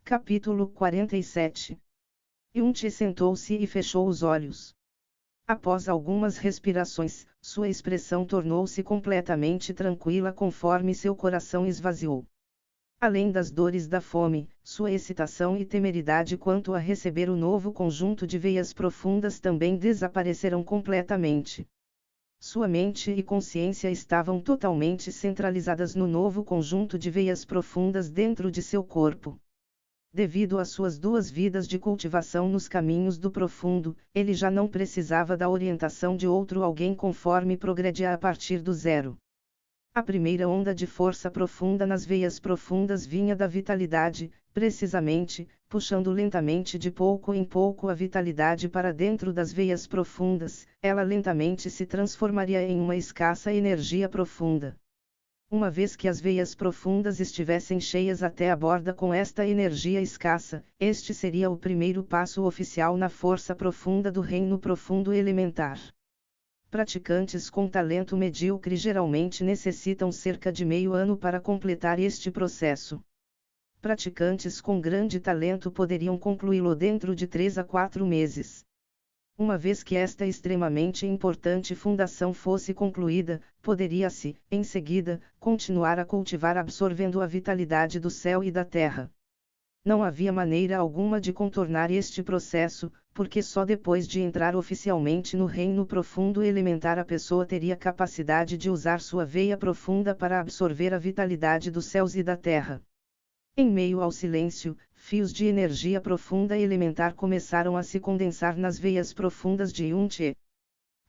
Capítulo 47. Yunchi sentou-se e fechou os olhos. Após algumas respirações, sua expressão tornou-se completamente tranquila conforme seu coração esvaziou. Além das dores da fome, sua excitação e temeridade quanto a receber o novo conjunto de veias profundas também desapareceram completamente. Sua mente e consciência estavam totalmente centralizadas no novo conjunto de veias profundas dentro de seu corpo. Devido às suas 2 vidas de cultivação nos caminhos do profundo, ele já não precisava da orientação de outro alguém conforme progredia a partir do zero. A primeira onda de força profunda nas veias profundas vinha da vitalidade, precisamente, puxando lentamente de pouco em pouco a vitalidade para dentro das veias profundas, ela lentamente se transformaria em uma escassa energia profunda. Uma vez que as veias profundas estivessem cheias até a borda com esta energia escassa, este seria o primeiro passo oficial na força profunda do reino profundo elementar. Praticantes com talento medíocre geralmente necessitam cerca de meio ano para completar este processo. Praticantes com grande talento poderiam concluí-lo dentro de 3 a 4 meses. Uma vez que esta extremamente importante fundação fosse concluída, poderia-se, em seguida, continuar a cultivar absorvendo a vitalidade do céu e da terra. Não havia maneira alguma de contornar este processo, porque só depois de entrar oficialmente no reino profundo elementar a pessoa teria capacidade de usar sua veia profunda para absorver a vitalidade dos céus e da terra. Em meio ao silêncio, fios de energia profunda elementar começaram a se condensar nas veias profundas de Yunchi.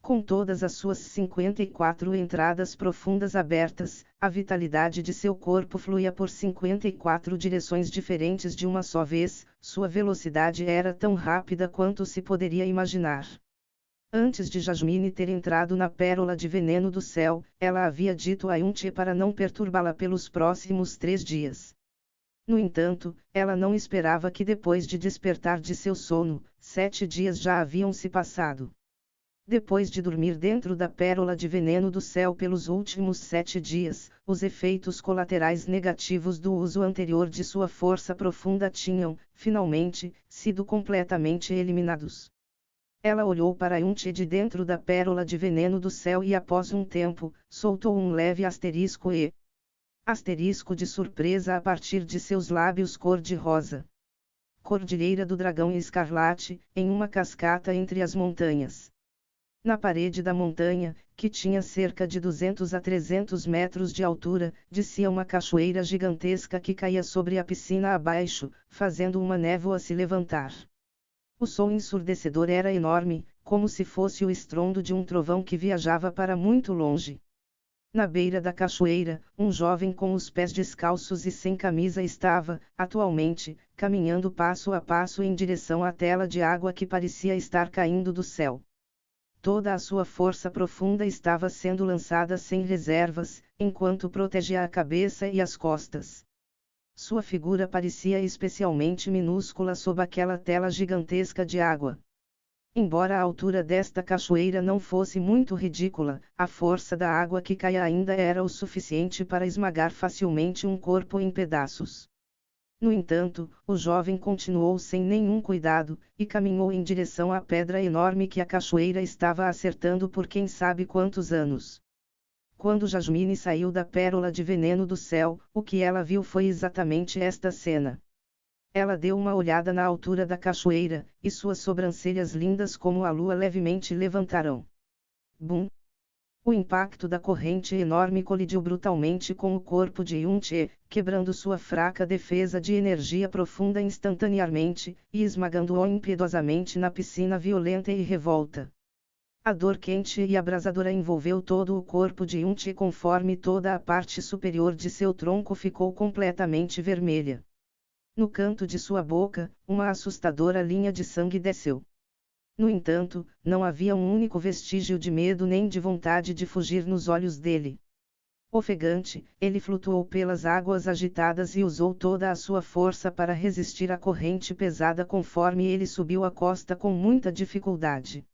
Com todas as suas 54 entradas profundas abertas, a vitalidade de seu corpo fluía por 54 direções diferentes de uma só vez, sua velocidade era tão rápida quanto se poderia imaginar. Antes de Jasmine ter entrado na pérola de veneno do céu, ela havia dito a Yunchi para não perturbá-la pelos próximos 3 dias. No entanto, ela não esperava que depois de despertar de seu sono, 7 dias já haviam se passado. Depois de dormir dentro da pérola de veneno do céu pelos últimos 7 dias, os efeitos colaterais negativos do uso anterior de sua força profunda tinham, finalmente, sido completamente eliminados. Ela olhou para Yunchi de dentro da pérola de veneno do céu e após um tempo, soltou um leve asterisco de surpresa a partir de seus lábios cor-de-rosa. Cordilheira do Dragão Escarlate, em uma cascata entre as montanhas. Na parede da montanha, que tinha cerca de 200 a 300 metros de altura, descia uma cachoeira gigantesca que caía sobre a piscina abaixo, fazendo uma névoa se levantar. O som ensurdecedor era enorme, como se fosse o estrondo de um trovão que viajava para muito longe. Na beira da cachoeira, um jovem com os pés descalços e sem camisa estava, atualmente, caminhando passo a passo em direção à tela de água que parecia estar caindo do céu. Toda a sua força profunda estava sendo lançada sem reservas, enquanto protegia a cabeça e as costas. Sua figura parecia especialmente minúscula sob aquela tela gigantesca de água. Embora a altura desta cachoeira não fosse muito ridícula, a força da água que caía ainda era o suficiente para esmagar facilmente um corpo em pedaços. No entanto, o jovem continuou sem nenhum cuidado, e caminhou em direção à pedra enorme que a cachoeira estava acertando por quem sabe quantos anos. Quando Jasmine saiu da pérola de veneno do céu, o que ela viu foi exatamente esta cena. Ela deu uma olhada na altura da cachoeira, e suas sobrancelhas lindas como a lua levemente levantaram. Bum! O impacto da corrente enorme colidiu brutalmente com o corpo de Yunchi, quebrando sua fraca defesa de energia profunda instantaneamente, e esmagando-o impiedosamente na piscina violenta e revolta. A dor quente e abrasadora envolveu todo o corpo de Yunchi conforme toda a parte superior de seu tronco ficou completamente vermelha. No canto de sua boca, uma assustadora linha de sangue desceu. No entanto, não havia um único vestígio de medo nem de vontade de fugir nos olhos dele. Ofegante, ele flutuou pelas águas agitadas e usou toda a sua força para resistir à corrente pesada conforme ele subiu a costa com muita dificuldade.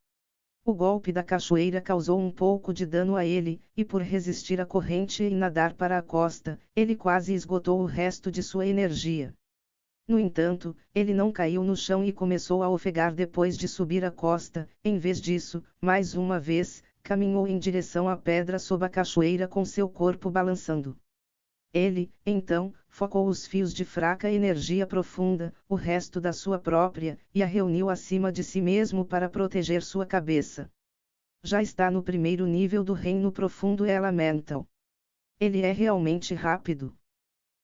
O golpe da cachoeira causou um pouco de dano a ele, e por resistir à corrente e nadar para a costa, ele quase esgotou o resto de sua energia. No entanto, ele não caiu no chão e começou a ofegar depois de subir a costa. Em vez disso, mais uma vez, caminhou em direção à pedra sob a cachoeira com seu corpo balançando. Ele, então, focou os fios de fraca energia profunda, o resto da sua própria, e a reuniu acima de si mesmo para proteger sua cabeça. Já está no primeiro nível do reino profundo elemental. Ele é realmente rápido.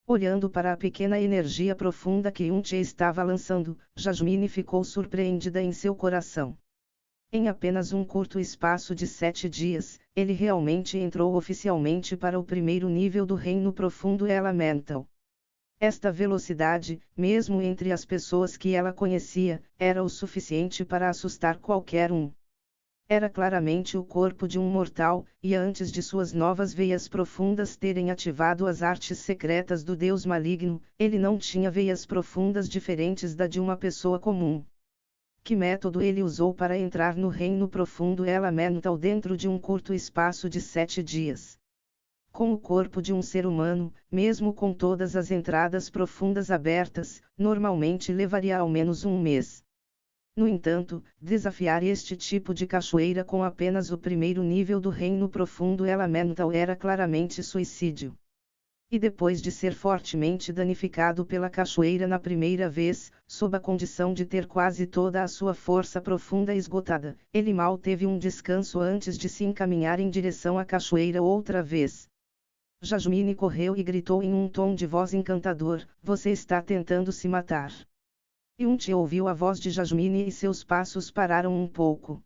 Olhando para a pequena energia profunda que Yunche estava lançando, Jasmine ficou surpreendida em seu coração. Em apenas um curto espaço de 7 dias, ele realmente entrou oficialmente para o primeiro nível do reino profundo elemental. Esta velocidade, mesmo entre as pessoas que ela conhecia, era o suficiente para assustar qualquer um. Era claramente o corpo de um mortal, e antes de suas novas veias profundas terem ativado as artes secretas do deus maligno, ele não tinha veias profundas diferentes da de uma pessoa comum. Que método ele usou para entrar no reino profundo elemental dentro de um curto espaço de 7 dias? Com o corpo de um ser humano, mesmo com todas as entradas profundas abertas, normalmente levaria ao menos um mês. No entanto, desafiar este tipo de cachoeira com apenas o primeiro nível do reino profundo elemental era claramente suicídio. E depois de ser fortemente danificado pela cachoeira na primeira vez, sob a condição de ter quase toda a sua força profunda esgotada, ele mal teve um descanso antes de se encaminhar em direção à cachoeira outra vez. Jasmine correu e gritou em um tom de voz encantador: "Você está tentando se matar." Yunche ouviu a voz de Jasmine e seus passos pararam um pouco.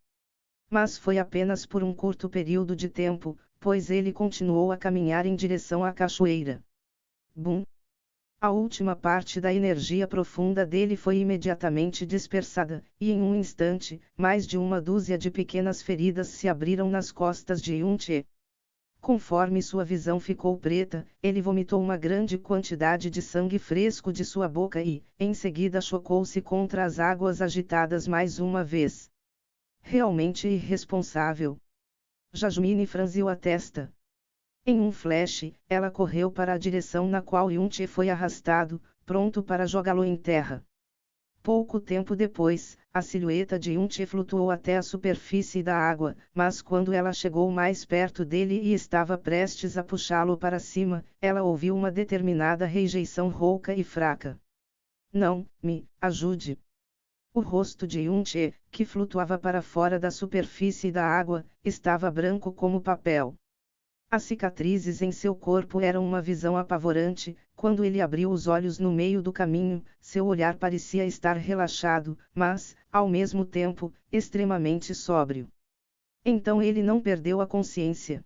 Mas foi apenas por um curto período de tempo, pois ele continuou a caminhar em direção à cachoeira. Bum! A última parte da energia profunda dele foi imediatamente dispersada, e em um instante, mais de uma dúzia de pequenas feridas se abriram nas costas de Yunche. Conforme sua visão ficou preta, ele vomitou uma grande quantidade de sangue fresco de sua boca e, em seguida, chocou-se contra as águas agitadas mais uma vez. Realmente irresponsável. Jasmine franziu a testa. Em um flash, ela correu para a direção na qual Yunche foi arrastado, pronto para jogá-lo em terra. Pouco tempo depois, a silhueta de Yunche flutuou até a superfície da água, mas quando ela chegou mais perto dele e estava prestes a puxá-lo para cima, ela ouviu uma determinada rejeição rouca e fraca. "Não, me ajude." O rosto de Yunche, que flutuava para fora da superfície da água, estava branco como papel. As cicatrizes em seu corpo eram uma visão apavorante. Quando ele abriu os olhos no meio do caminho, seu olhar parecia estar relaxado, mas, ao mesmo tempo, extremamente sóbrio. Então ele não perdeu a consciência.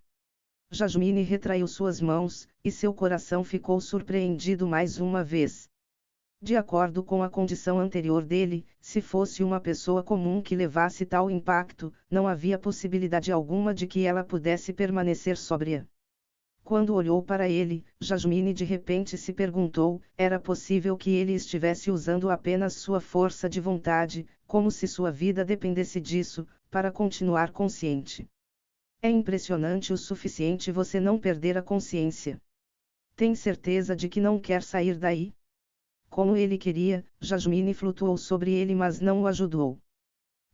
Jasmine retraiu suas mãos, e seu coração ficou surpreendido mais uma vez. De acordo com a condição anterior dele, se fosse uma pessoa comum que levasse tal impacto, não havia possibilidade alguma de que ela pudesse permanecer sóbria. Quando olhou para ele, Jasmine de repente se perguntou: era possível que ele estivesse usando apenas sua força de vontade, como se sua vida dependesse disso, para continuar consciente. É impressionante o suficiente você não perder a consciência. Tem certeza de que não quer sair daí? Como ele queria, Jasmine flutuou sobre ele, mas não o ajudou.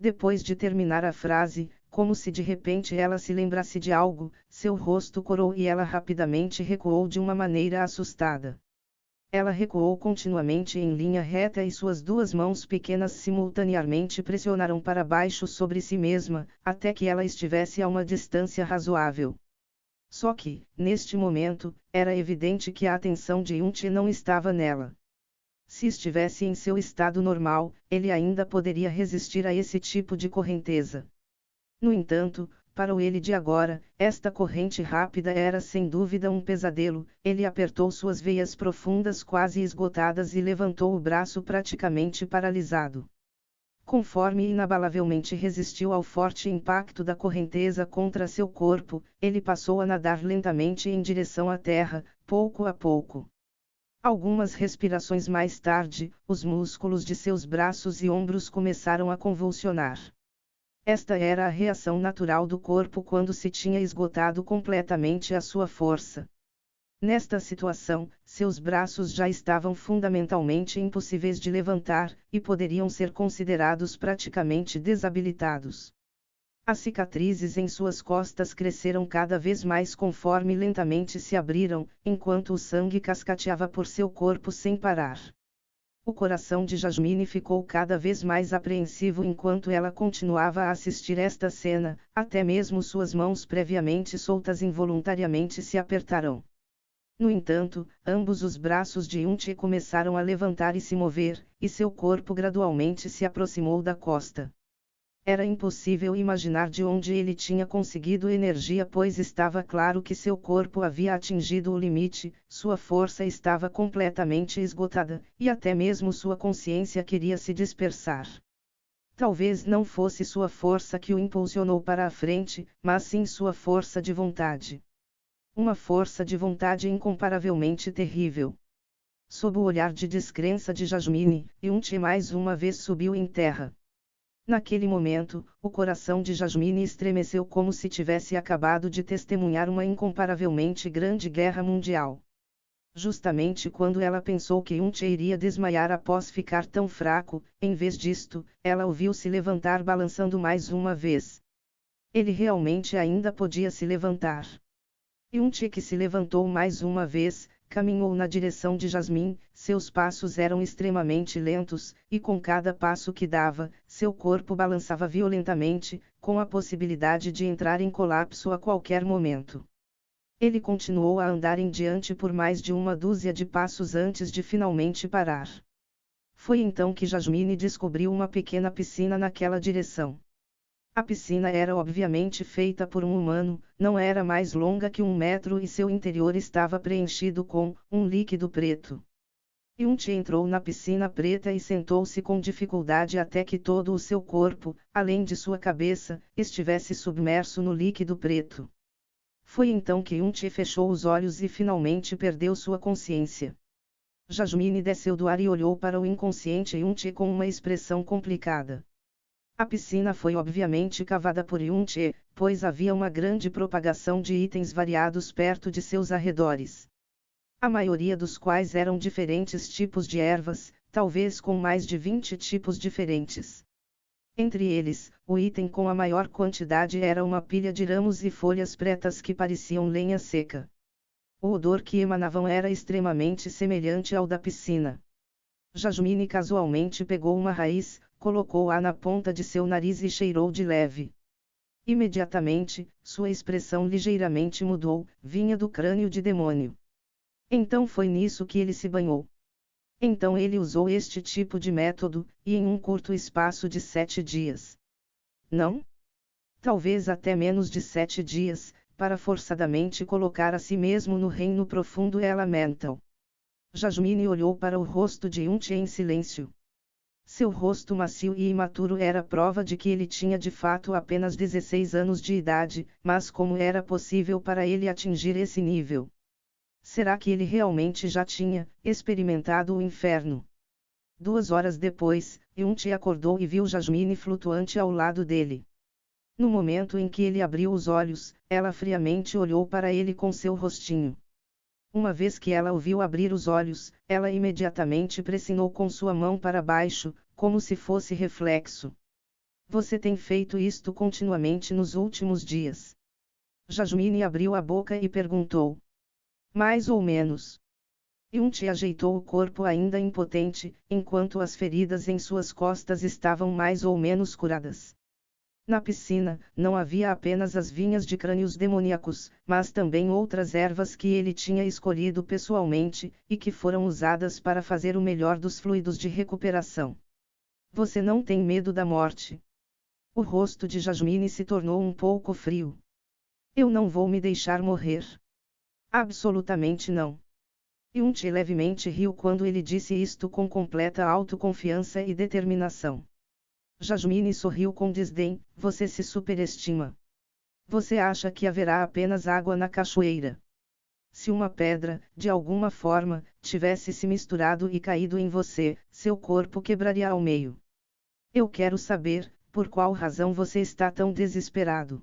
Depois de terminar a frase, como se de repente ela se lembrasse de algo, seu rosto corou e ela rapidamente recuou de uma maneira assustada. Ela recuou continuamente em linha reta e suas duas mãos pequenas simultaneamente pressionaram para baixo sobre si mesma, até que ela estivesse a uma distância razoável. Só que, neste momento, era evidente que a atenção de Yunche não estava nela. Se estivesse em seu estado normal, ele ainda poderia resistir a esse tipo de correnteza. No entanto, para o ele de agora, esta corrente rápida era sem dúvida um pesadelo. Ele apertou suas veias profundas quase esgotadas e levantou o braço praticamente paralisado. Conforme inabalavelmente resistiu ao forte impacto da correnteza contra seu corpo, ele passou a nadar lentamente em direção à terra, pouco a pouco. Algumas respirações mais tarde, os músculos de seus braços e ombros começaram a convulsionar. Esta era a reação natural do corpo quando se tinha esgotado completamente a sua força. Nesta situação, seus braços já estavam fundamentalmente impossíveis de levantar, e poderiam ser considerados praticamente desabilitados. As cicatrizes em suas costas cresceram cada vez mais conforme lentamente se abriram, enquanto o sangue cascateava por seu corpo sem parar. O coração de Jasmine ficou cada vez mais apreensivo enquanto ela continuava a assistir esta cena, até mesmo suas mãos previamente soltas involuntariamente se apertaram. No entanto, ambos os braços de Yunche começaram a levantar e se mover, e seu corpo gradualmente se aproximou da costa. Era impossível imaginar de onde ele tinha conseguido energia, pois estava claro que seu corpo havia atingido o limite, sua força estava completamente esgotada, e até mesmo sua consciência queria se dispersar. Talvez não fosse sua força que o impulsionou para a frente, mas sim sua força de vontade. Uma força de vontade incomparavelmente terrível. Sob o olhar de descrença de Jasmine, Yunche mais uma vez subiu em terra. Naquele momento, o coração de Jasmine estremeceu como se tivesse acabado de testemunhar uma incomparavelmente grande guerra mundial. Justamente quando ela pensou que Yunche iria desmaiar após ficar tão fraco, em vez disto, ela o viu se levantar balançando mais uma vez. Ele realmente ainda podia se levantar. Yunche que se levantou mais uma vez, caminhou na direção de Jasmine, seus passos eram extremamente lentos, e com cada passo que dava, seu corpo balançava violentamente, com a possibilidade de entrar em colapso a qualquer momento. Ele continuou a andar em diante por mais de uma dúzia de passos antes de finalmente parar. Foi então que Jasmine descobriu uma pequena piscina naquela direção. A piscina era obviamente feita por um humano, não era mais longa que 1 metro e seu interior estava preenchido com um líquido preto. Yunche entrou na piscina preta e sentou-se com dificuldade até que todo o seu corpo, além de sua cabeça, estivesse submerso no líquido preto. Foi então que Yunche fechou os olhos e finalmente perdeu sua consciência. Jasmine desceu do ar e olhou para o inconsciente Yunche com uma expressão complicada. A piscina foi obviamente cavada por Yunche, pois havia uma grande propagação de itens variados perto de seus arredores. A maioria dos quais eram diferentes tipos de ervas, talvez com mais de 20 tipos diferentes. Entre eles, o item com a maior quantidade era uma pilha de ramos e folhas pretas que pareciam lenha seca. O odor que emanavam era extremamente semelhante ao da piscina. Jasmine casualmente pegou uma raiz, colocou-a na ponta de seu nariz e cheirou de leve. Imediatamente, sua expressão ligeiramente mudou, vinha do crânio de demônio. Então foi nisso que ele se banhou. Então ele usou este tipo de método, e em um curto espaço de 7 dias. Não? Talvez até menos de 7 dias, para forçadamente colocar a si mesmo no reino profundo elemental. Jasmine olhou para o rosto de Yunche em silêncio. Seu rosto macio e imaturo era prova de que ele tinha de fato apenas 16 anos de idade, mas como era possível para ele atingir esse nível? Será que ele realmente já tinha experimentado o inferno? 2 horas depois, Yunche acordou e viu Jasmine flutuante ao lado dele. No momento em que ele abriu os olhos, ela friamente olhou para ele com seu rostinho. Uma vez que ela o viu abrir os olhos, ela imediatamente pressionou com sua mão para baixo, como se fosse reflexo. Você tem feito isto continuamente nos últimos dias? Jasmine abriu a boca e perguntou. Mais ou menos. Yunche ajeitou o corpo ainda impotente, enquanto as feridas em suas costas estavam mais ou menos curadas. Na piscina, não havia apenas as vinhas de crânios demoníacos, mas também outras ervas que ele tinha escolhido pessoalmente, e que foram usadas para fazer o melhor dos fluidos de recuperação. Você não tem medo da morte? O rosto de Jasmine se tornou um pouco frio. Eu não vou me deixar morrer. Absolutamente não. Yunche levemente riu quando ele disse isto com completa autoconfiança e determinação. Jasmine sorriu com desdém. Você se superestima. Você acha que haverá apenas água na cachoeira? Se uma pedra, de alguma forma, tivesse se misturado e caído em você, seu corpo quebraria ao meio. Eu quero saber, por qual razão você está tão desesperado?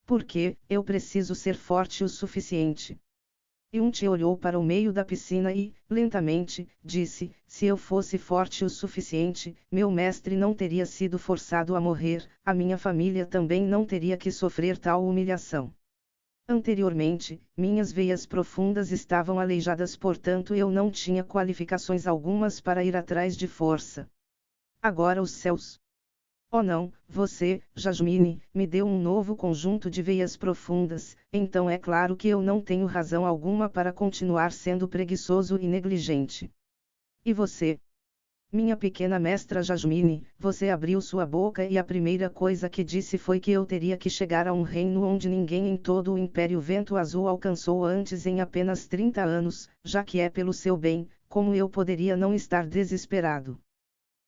Porque, eu preciso ser forte o suficiente. Yunti olhou para o meio da piscina e, lentamente, disse: se eu fosse forte o suficiente, meu mestre não teria sido forçado a morrer, a minha família também não teria que sofrer tal humilhação. Anteriormente, minhas veias profundas estavam aleijadas, portanto eu não tinha qualificações algumas para ir atrás de força. Agora os céus. Oh não, você, Jasmine, me deu um novo conjunto de veias profundas, então é claro que eu não tenho razão alguma para continuar sendo preguiçoso e negligente. E você? Minha pequena mestra Jasmine, você abriu sua boca e a primeira coisa que disse foi que eu teria que chegar a um reino onde ninguém em todo o Império Vento Azul alcançou antes em apenas 30 anos, já que é pelo seu bem, como eu poderia não estar desesperado?